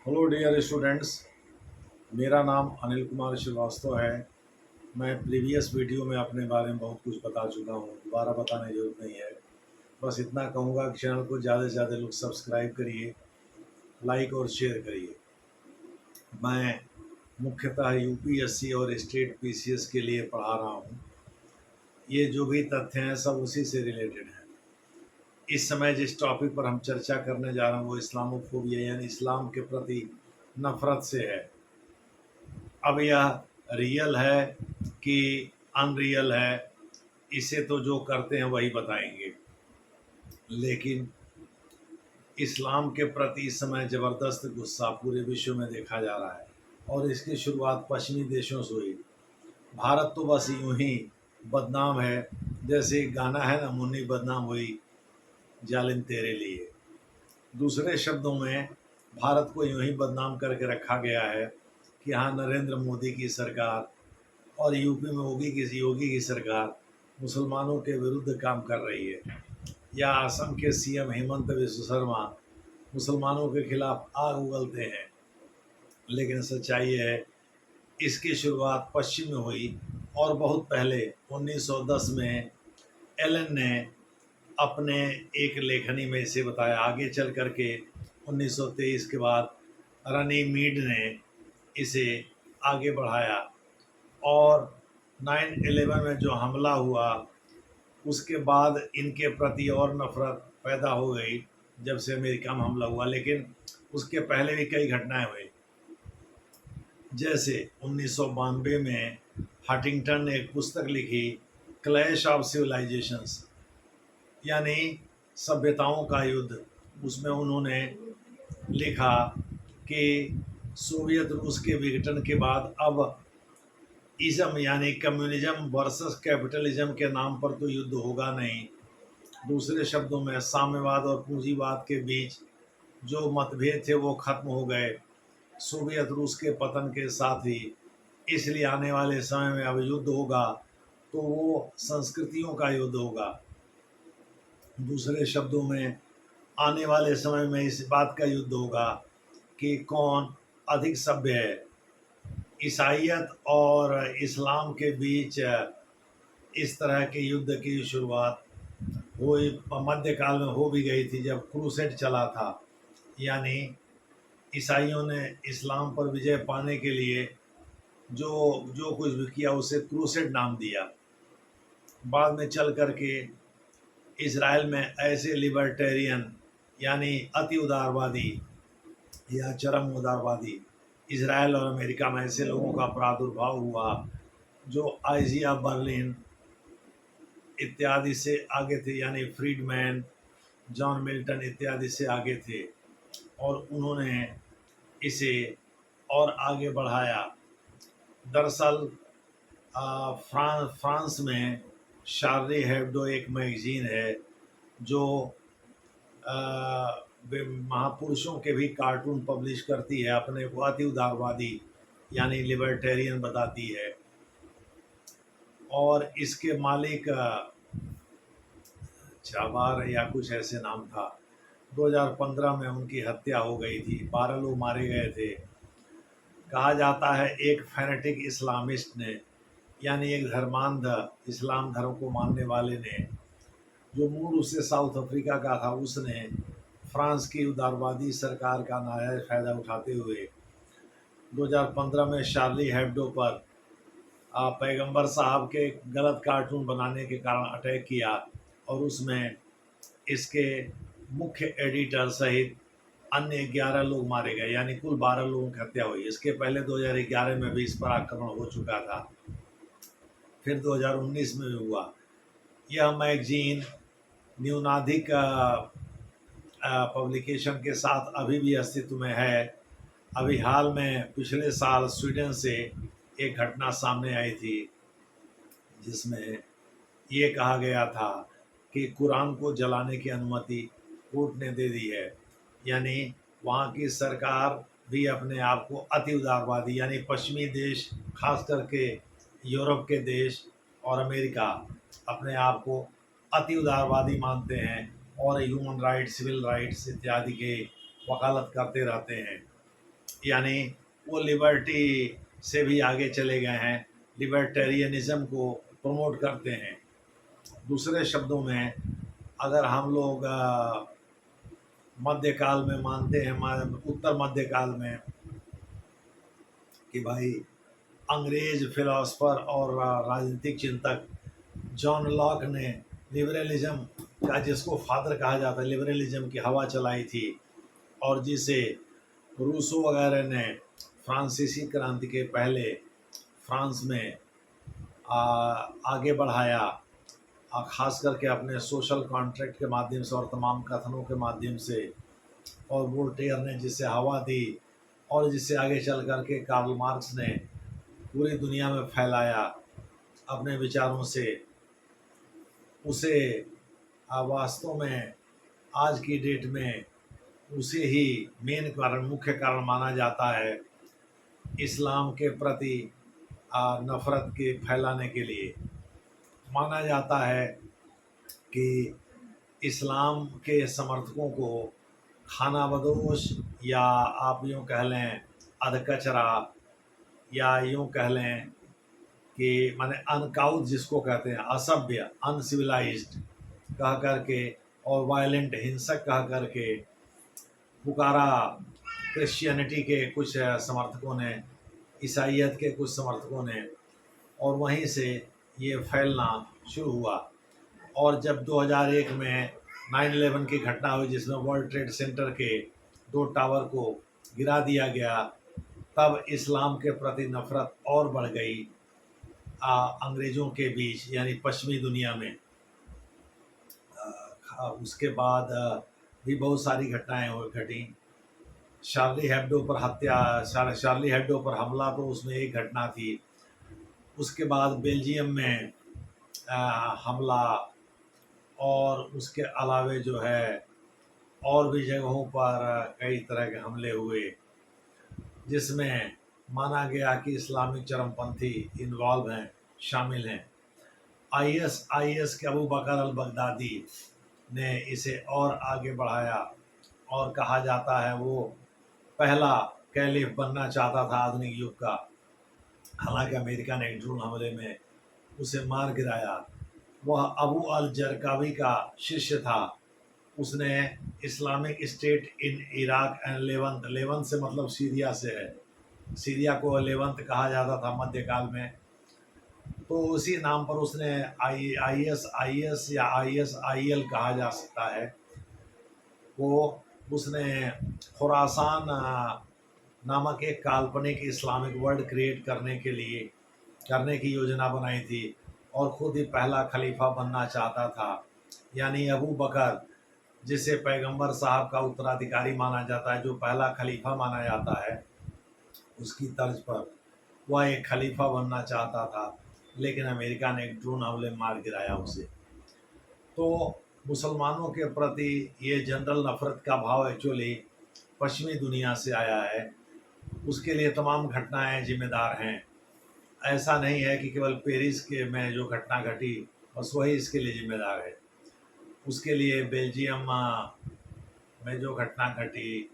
Hello dear students. मेरा नाम अनिल कुमार श्रीवास्तव है। मैं प्रीवियस वीडियो में अपने बारे में बहुत कुछ बता चुका हूँ, दोबारा बताने की जरूरत नहीं है। बस इतना कहूँगा कि चैनल को ज़्यादा से ज़्यादा लोग सब्सक्राइब करिए, लाइक और शेयर करिए। मैं मुख्यतः यूपीएससी और स्टेट पीसीएस के लिए पढ़ा रहा हूँ। ये जो भी तथ्य हैं सब उसी से रिलेटेड हैं। इस समय जिस टॉपिक पर हम चर्चा करने जा रहे हैं वो इस्लामोफोबिया यानी इस्लाम के प्रति नफरत से है। अब यह रियल है कि अनरियल है, इसे तो जो करते हैं वही बताएंगे। लेकिन इस्लाम के प्रति इस समय ज़बरदस्त गुस्सा पूरे विश्व में देखा जा रहा है और इसकी शुरुआत पश्चिमी देशों से हुई। भारत तो बस यूं ही बदनाम है, जैसे एक गाना है ना, मुन्नी बदनाम हुई जालिम तेरे लिए। दूसरे शब्दों में भारत को यूं ही बदनाम करके रखा गया है कि हाँ, नरेंद्र मोदी की सरकार और यूपी में योगी की सरकार मुसलमानों के विरुद्ध काम कर रही है, या असम के सीएम हेमंत बिस्व शर्मा मुसलमानों के खिलाफ आग उगलते हैं। लेकिन सच्चाई है इसकी शुरुआत पश्चिम में हुई और बहुत पहले 1910 में एलन ने अपने एक लेखनी में इसे बताया। आगे चल करके 1923 के बाद रनी मीड ने इसे आगे बढ़ाया और 9/11 में जो हमला हुआ उसके बाद इनके प्रति और नफरत पैदा हो गई जब से अमेरिका में हमला हुआ। लेकिन उसके पहले भी कई घटनाएं हुई, जैसे 1992 में हटिंगटन ने एक पुस्तक लिखी, क्लैश ऑफ सिविलाइजेशंस यानी सभ्यताओं का युद्ध। उसमें उन्होंने लिखा कि सोवियत रूस के विघटन के बाद अब इज़म यानी कम्युनिज्म वर्सेस कैपिटलिज्म के नाम पर तो युद्ध होगा नहीं। दूसरे शब्दों में साम्यवाद और पूंजीवाद के बीच जो मतभेद थे वो खत्म हो गए सोवियत रूस के पतन के साथ ही। इसलिए आने वाले समय में अब युद्ध होगा तो वो संस्कृतियों का युद्ध होगा। दूसरे शब्दों में आने वाले समय में इस बात का युद्ध होगा कि कौन अधिक सभ्य है। ईसाइयत और इस्लाम के बीच इस तरह के युद्ध की शुरुआत हुई मध्यकाल में हो भी गई थी, जब क्रूसेड चला था। यानी ईसाइयों ने इस्लाम पर विजय पाने के लिए जो जो कुछ भी किया उसे क्रूसेड नाम दिया। बाद में चल करके इज़राइल में ऐसे लिबर्टेरियन यानी अति उदारवादी या चरम उदारवादी इज़राइल और अमेरिका में ऐसे लोगों का प्रादुर्भाव हुआ जो आइजिया बर्लिन इत्यादि से आगे थे, यानी फ्रीडमैन, जॉन मिल्टन इत्यादि से आगे थे और उन्होंने इसे और आगे बढ़ाया। दरअसल फ्रांस में शार्ली हेब्डो एक मैगजीन है जो महापुरुषों के भी कार्टून पब्लिश करती है, अपने को अति उदारवादी यानी लिबर्टेरियन बताती है। और इसके मालिक चाबार या कुछ ऐसे नाम था। 2015 में उनकी हत्या हो गई थी, 12 लोग मारे गए थे। कहा जाता है एक फैनेटिक इस्लामिस्ट ने यानी एक धर्मांध इस्लाम धर्म को मानने वाले ने, जो मूल उससे साउथ अफ्रीका का था, उसने फ्रांस की उदारवादी सरकार का नाजायज फ़ायदा उठाते हुए 2015 में शार्ली हेब्डो पर पैगंबर साहब के गलत कार्टून बनाने के कारण अटैक किया और उसमें इसके मुख्य एडिटर सहित अन्य 11 लोग मारे गए, यानी कुल 12 लोगों की हत्या हुई। इसके पहले 2011 में भी इस पर आक्रमण हो चुका था, फिर 2019 में भी हुआ। यह मैगजीन न्यूनाधिक पब्लिकेशन के साथ अभी भी अस्तित्व में है। अभी हाल में पिछले साल स्वीडन से एक घटना सामने आई थी जिसमें ये कहा गया था कि कुरान को जलाने की अनुमति कोर्ट ने दे दी है। यानी वहाँ की सरकार भी अपने आप को अति उदारवादी यानी पश्चिमी देश, खास करके यूरोप के देश और अमेरिका अपने आप को अति उदारवादी मानते हैं और ह्यूमन राइट्स, सिविल राइट्स इत्यादि के वकालत करते रहते हैं। यानी वो लिबर्टी से भी आगे चले गए हैं, लिबर्टेरियनिज़्म को प्रमोट करते हैं। दूसरे शब्दों में अगर हम लोग मध्यकाल में मानते हैं, उत्तर मध्यकाल में, कि भाई अंग्रेज फिलोसफर और राजनीतिक चिंतक जॉन लॉक ने लिबरलिज्म का, जिसको फादर कहा जाता है, लिबरलिज्म की हवा चलाई थी, और जिसे रूसो वगैरह ने फ्रांसीसी क्रांति के पहले फ्रांस में आगे बढ़ाया, ख़ास करके अपने सोशल कॉन्ट्रैक्ट के माध्यम से और तमाम कथनों के माध्यम से, और वोल्टेयर ने जिसे हवा दी, और जिसे आगे चल कर के कार्ल मार्क्स ने पूरी दुनिया में फैलाया अपने विचारों से, उसे वास्तव में आज की डेट में उसे ही मेन कारण, मुख्य कारण माना जाता है इस्लाम के प्रति नफ़रत के फैलाने के लिए। माना जाता है कि इस्लाम के समर्थकों को खाना बदोश, या आप यूँ कह लें अधकचरा, या यूँ कह लें कि माने अनकाउथ जिसको कहते हैं, असभ्य, अनसिविलाइज्ड कह करके, और वायलेंट, हिंसक कह करके पुकारा क्रिश्चियनिटी के कुछ समर्थकों ने, ईसाइयत के कुछ समर्थकों ने, और वहीं से ये फैलना शुरू हुआ। और जब 2001 में 9/11 की घटना हुई, जिसमें वर्ल्ड ट्रेड सेंटर के 2 टावर को गिरा दिया गया, तब इस्लाम के प्रति नफ़रत और बढ़ गई अंग्रेज़ों के बीच, यानी पश्चिमी दुनिया में। उसके बाद भी बहुत सारी घटनाएं घटी। शार्ली हेब्डो पर हत्या, शार्ली हेब्डो पर हमला तो उसमें एक घटना थी। उसके बाद बेल्जियम में हमला, और उसके अलावे जो है और भी जगहों पर कई तरह के हमले हुए, जिसमें माना गया कि इस्लामिक चरमपंथी इन्वॉल्व हैं, शामिल हैं। आईएस के अबू बकर अल बगदादी ने इसे और आगे बढ़ाया, और कहा जाता है वो पहला कैलिफ बनना चाहता था आधुनिक युग का। हालांकि अमेरिका ने एक ड्रोन हमले में उसे मार गिराया। वह अबू अल जरकावी का शिष्य था। उसने Islamic State in Iraq and Levant, Levant से मतलब सीरिया से है, सीरिया को लेवंत कहा जाता था मध्यकाल में, तो उसी नाम पर उसने आईएस या ISIL कहा जा सकता है, वो उसने खुरासान नामक एक काल्पनिक इस्लामिक वर्ल्ड क्रिएट करने की योजना बनाई थी, और खुद ही पहला खलीफा बनना चाहता था। यानी अबू बकर, जिसे पैगंबर साहब का उत्तराधिकारी माना जाता है, जो पहला खलीफा माना जाता है, उसकी तर्ज पर वह एक खलीफा बनना चाहता था, लेकिन अमेरिका ने एक ड्रोन हमले मार गिराया उसे। तो मुसलमानों के प्रति ये जनरल नफ़रत का भाव एक्चुअली पश्चिमी दुनिया से आया है। उसके लिए तमाम घटनाएं जिम्मेदार हैं। ऐसा नहीं है कि केवल पेरिस के में जो घटना घटी बस वही इसके लिए जिम्मेदार है। उसके लिए बेल्जियम में जो घटना घटी,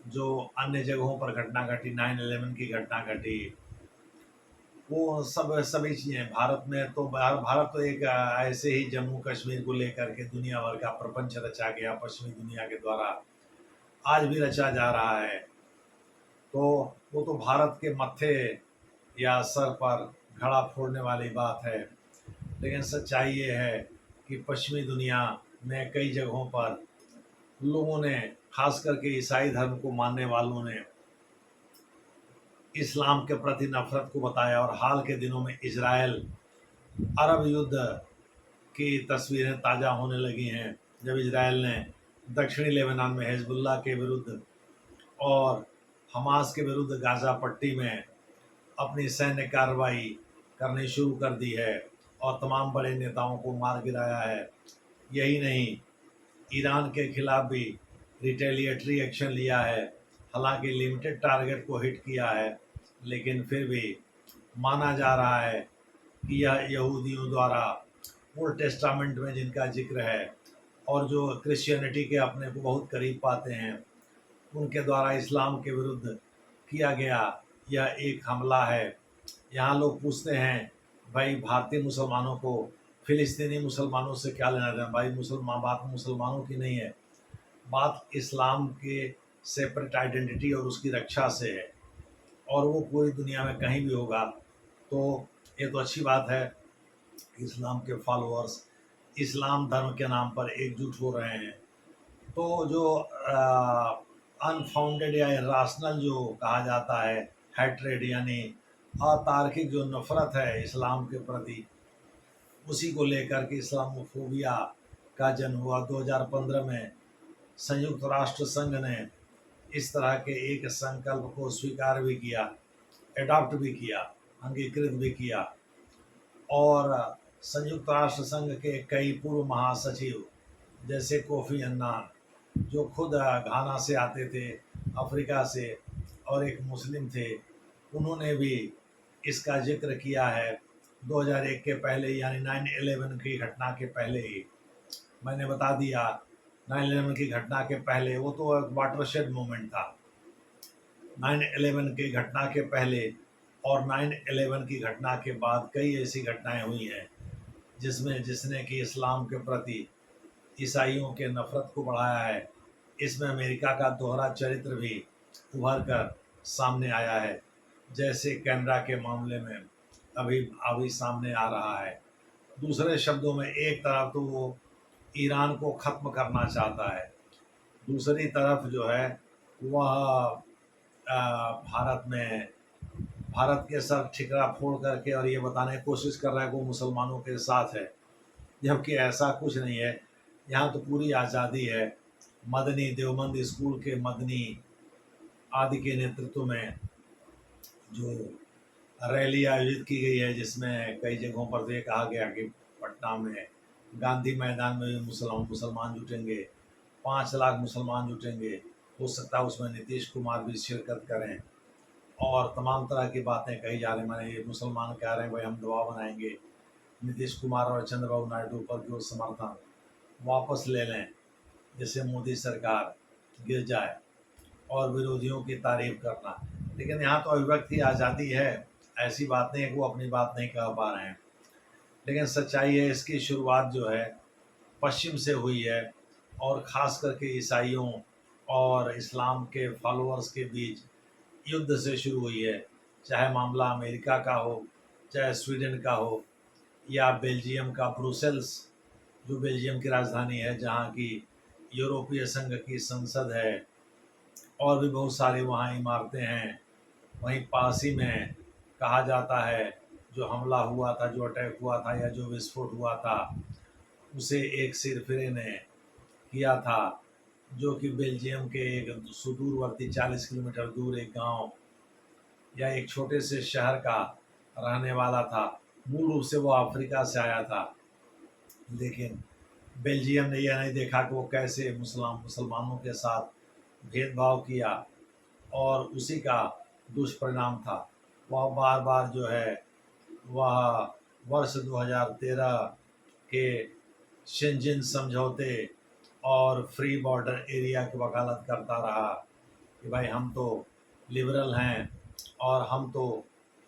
जो अन्य जगहों पर घटना घटी, 9/11 की घटना घटी, वो सभी चीज़ें भारत में, तो भारत तो एक ऐसे ही जम्मू कश्मीर को लेकर के दुनिया भर का प्रपंच रचा गया पश्चिमी दुनिया के द्वारा, आज भी रचा जा रहा है। तो वो तो भारत के मत्थे या सर पर घड़ा फोड़ने वाली बात है। लेकिन सच्चाई ये है कि पश्चिमी दुनिया में कई जगहों पर लोगों ने, खास करके ईसाई धर्म को मानने वालों ने, इस्लाम के प्रति नफरत को बताया। और हाल के दिनों में इजराइल अरब युद्ध की तस्वीरें ताज़ा होने लगी हैं, जब इजराइल ने दक्षिणी लेबनान में हिजबुल्लाह के विरुद्ध और हमास के विरुद्ध गाज़ा पट्टी में अपनी सैन्य कार्रवाई करनी शुरू कर दी है, और तमाम बड़े नेताओं को मार गिराया है। यही नहीं, ईरान के खिलाफ भी रिटेलिएटरी एक्शन लिया है। हालांकि लिमिटेड टारगेट को हिट किया है, लेकिन फिर भी माना जा रहा है कि यह यहूदियों द्वारा ओल्ड टेस्टामेंट में जिनका जिक्र है, और जो क्रिश्चियनिटी के अपने को बहुत करीब पाते हैं, उनके द्वारा इस्लाम के विरुद्ध किया गया यह एक हमला है। यहाँ लोग पूछते हैं भाई भारतीय मुसलमानों को फ़िलिस्तीनी मुसलमानों से क्या लेना देना। भाई मुसलमान बात मुसलमानों की नहीं है, बात इस्लाम के सेपरेट आइडेंटिटी और उसकी रक्षा से है, और वो पूरी दुनिया में कहीं भी होगा। तो ये तो अच्छी बात है, इस्लाम के फॉलोअर्स इस्लाम धर्म के नाम पर एकजुट हो रहे हैं। तो जो अनफाउंडेड या इराशनल जो कहा जाता है हैट्रेड, यानी अतार्किक जो नफरत है इस्लाम के प्रति, उसी को लेकर के इस्लामोफोबिया का जन्म हुआ। 2015 में संयुक्त राष्ट्र संघ ने इस तरह के एक संकल्प को स्वीकार भी किया, एडॉप्ट भी किया, अंगीकृत भी किया। और संयुक्त राष्ट्र संघ के कई पूर्व महासचिव जैसे कोफी अन्नान, जो खुद घाना से आते थे, अफ्रीका से, और एक मुस्लिम थे, उन्होंने भी इसका जिक्र किया है 2001 के पहले, यानी 9/11 की घटना के पहले ही। मैंने बता दिया 9/11 की घटना के पहले, वो तो एक वाटरशेड मोमेंट था। 9/11 की घटना के पहले और 9/11 की घटना के बाद कई ऐसी घटनाएं हुई हैं जिसने कि इस्लाम के प्रति ईसाइयों के नफरत को बढ़ाया है। इसमें अमेरिका का दोहरा चरित्र भी उभर कर सामने आया है, जैसे कनाडा के मामले में अभी अभी सामने आ रहा है। दूसरे शब्दों में, एक तरफ तो वो ईरान को ख़त्म करना चाहता है, दूसरी तरफ जो है वह भारत के सर ठिकरा फोड़ करके और ये बताने की कोशिश कर रहा है कि वो मुसलमानों के साथ है, जबकि ऐसा कुछ नहीं है। यहाँ तो पूरी आज़ादी है। मदनी देवबंद स्कूल के मदनी आदि के नेतृत्व में जो रैली आयोजित की गई है, जिसमें कई जगहों पर तो ये कहा गया कि पटना में गांधी मैदान में भी मुसलमान जुटेंगे, 5 लाख मुसलमान जुटेंगे, हो सकता है उसमें नीतीश कुमार भी शिरकत करें, और तमाम तरह की बातें कही जा रही। मैंने ये मुसलमान कह रहे हैं भाई हम दबाव बनाएंगे नीतीश कुमार और चंद्रबाबू नायडू पर कि वो समर्थन वापस ले लें, जिससे मोदी सरकार गिर जाए, और विरोधियों की तारीफ करना। लेकिन यहाँ तो अभिव्यक्ति आज़ादी है, ऐसी बात नहीं है कि वो अपनी बात नहीं कह पा रहे हैं। लेकिन सच्चाई है, इसकी शुरुआत जो है पश्चिम से हुई है, और ख़ास करके ईसाइयों और इस्लाम के फॉलोअर्स के बीच युद्ध से शुरू हुई है। चाहे मामला अमेरिका का हो, चाहे स्वीडन का हो, या बेल्जियम का ब्रुसेल्स, जो बेल्जियम की राजधानी है, जहाँ की यूरोपीय संघ की संसद है, और भी बहुत सारी वहाँ इमारतें हैं। वहीं पास ही में कहा जाता है जो हमला हुआ था, जो अटैक हुआ था या जो विस्फोट हुआ था, उसे एक सिरफिरे ने किया था, जो कि बेल्जियम के एक सुदूरवर्ती 40 किलोमीटर दूर एक गांव या एक छोटे से शहर का रहने वाला था। मूल रूप से वो अफ्रीका से आया था, लेकिन बेल्जियम ने यह नहीं देखा कि वो कैसे मुसलमानों के साथ भेदभाव किया, और उसी का दुष्परिणाम था। वह बार बार जो है वह वर्ष 2013 के शेंजन समझौते और फ्री बॉर्डर एरिया की वकालत करता रहा कि भाई हम तो लिबरल हैं और हम तो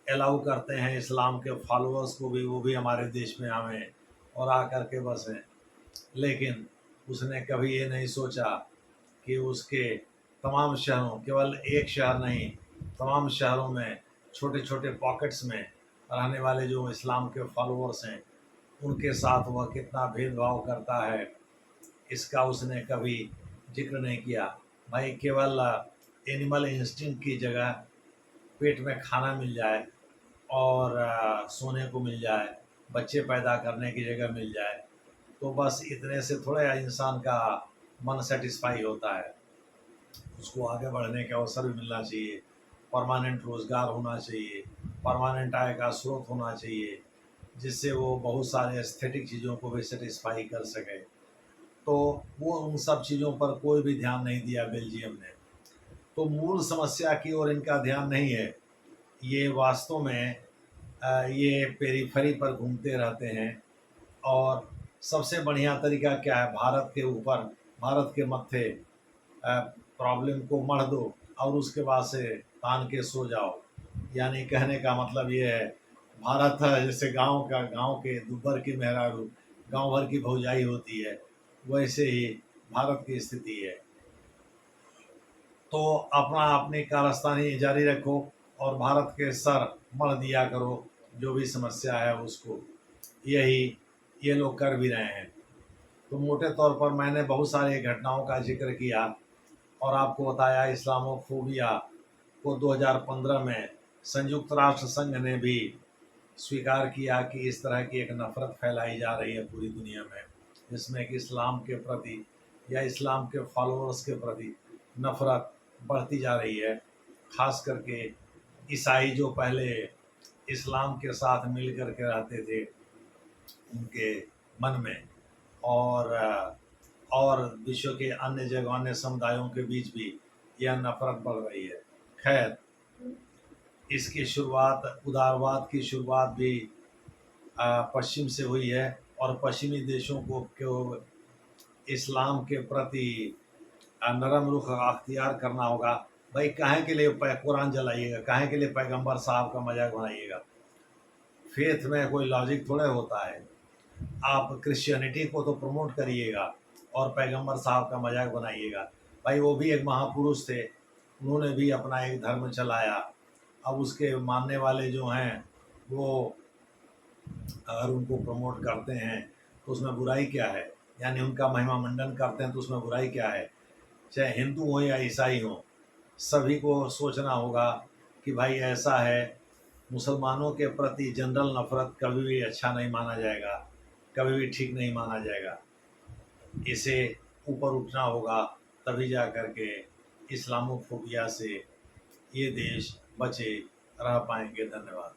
अलाउ करते हैं इस्लाम के फॉलोअर्स को भी, वो भी हमारे देश में आवें और आकर के बसें। लेकिन उसने कभी ये नहीं सोचा कि उसके तमाम शहरों, केवल एक शहर नहीं, तमाम शहरों में छोटे छोटे पॉकेट्स में रहने वाले जो इस्लाम के फॉलोअर्स हैं, उनके साथ वह कितना भेदभाव करता है, इसका उसने कभी जिक्र नहीं किया। भाई केवल एनिमल इंस्टिंक्ट की जगह पेट में खाना मिल जाए और सोने को मिल जाए, बच्चे पैदा करने की जगह मिल जाए, तो बस इतने से थोड़ा इंसान का मन सेटिस्फाई होता है। उसको आगे बढ़ने का अवसर भी मिलना चाहिए, परमानेंट रोज़गार होना चाहिए, परमानेंट आय का स्रोत होना चाहिए, जिससे वो बहुत सारे एस्थेटिक चीज़ों को भी सेटिस्फाई कर सके। तो वो उन सब चीज़ों पर कोई भी ध्यान नहीं दिया बेल्जियम ने। तो मूल समस्या की ओर इनका ध्यान नहीं है, ये वास्तव में ये पेरीफेरी पर घूमते रहते हैं। और सबसे बढ़िया तरीका क्या है, भारत के ऊपर, भारत के मत्थे प्रॉब्लम को मढ़ दो, और उसके बाद से तान के सो जाओ। यानी कहने का मतलब ये है, भारत है जैसे गांव के दुबर की मेहरारू गांव भर की भौजाई होती है, वैसे ही भारत की स्थिति है। तो अपना अपनी कारस्तानी जारी रखो और भारत के सर मढ़ दिया करो, जो भी समस्या है उसको। यही ये लोग कर भी रहे हैं। तो मोटे तौर पर मैंने बहुत सारी घटनाओं का जिक्र किया और आपको बताया इस्लामोफोबिया को 2015 में संयुक्त राष्ट्र संघ ने भी स्वीकार किया कि इस तरह की एक नफ़रत फैलाई जा रही है पूरी दुनिया में, जिसमें कि इस्लाम के प्रति या इस्लाम के फॉलोअर्स के प्रति नफ़रत बढ़ती जा रही है। खास करके ईसाई जो पहले इस्लाम के साथ मिल कर के रहते थे उनके मन में, और विश्व के अन्य जगह अन्य समुदायों के बीच भी यह नफरत बढ़ रही है। खैर, इसकी शुरुआत उदारवाद की शुरुआत भी पश्चिम से हुई है और पश्चिमी देशों को इस्लाम के प्रति नरम रुख अख्तियार करना होगा। भाई काहे के लिए कुरान जलाइएगा, काहे के लिए पैगंबर साहब का मजाक बनाइएगा। फेथ में कोई लॉजिक थोड़े होता है। आप क्रिश्चियनिटी को तो प्रमोट करिएगा और पैगंबर साहब का मजाक बनाइएगा। भाई वो भी एक महापुरुष थे, उन्होंने भी अपना एक धर्म चलाया। अब उसके मानने वाले जो हैं वो अगर उनको प्रमोट करते हैं तो उसमें बुराई क्या है, यानी उनका महिमा मंडन करते हैं तो उसमें बुराई क्या है। चाहे हिंदू हो या ईसाई हो, सभी को सोचना होगा कि भाई ऐसा है, मुसलमानों के प्रति जनरल नफरत कभी भी अच्छा नहीं माना जाएगा, कभी भी ठीक नहीं माना जाएगा। इसे ऊपर उठना होगा, तभी जा कर के इस्लामोफोबिया से ये देश बचे रह पाएंगे। धन्यवाद।